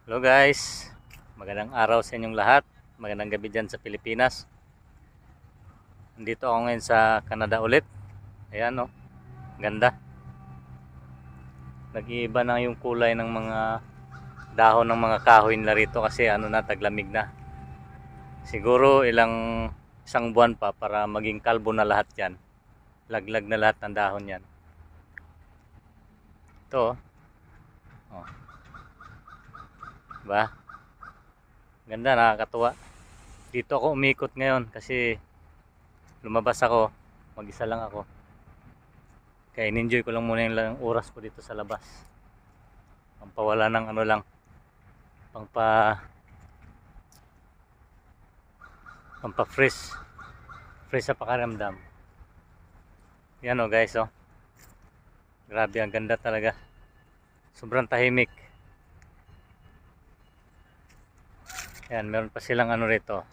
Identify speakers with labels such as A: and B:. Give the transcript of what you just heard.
A: Hello guys, magandang araw sa inyong lahat. Magandang gabi dyan sa Pilipinas. Nandito ako ngayon sa Canada ulit. Ayan o, ganda. Nag-iiba na yung kulay ng mga dahon ng mga kahoy nila rito kasi taglamig na. Siguro isang buwan pa para maging kalbo na lahat yan. Laglag na lahat ng dahon yan. Ito oh. Diba? Ganda, nakakatuwa. Dito ako umikot ngayon kasi lumabas ako, mag-isa lang ako. Kaya in-enjoy ko lang muna yung oras ko dito sa labas. Pampawala ng pampa-fresh. Fresh sa pakiramdam. Yan o guys o. Grabe, ang ganda talaga. Sobrang tahimik. Yan, meron pa silang rito.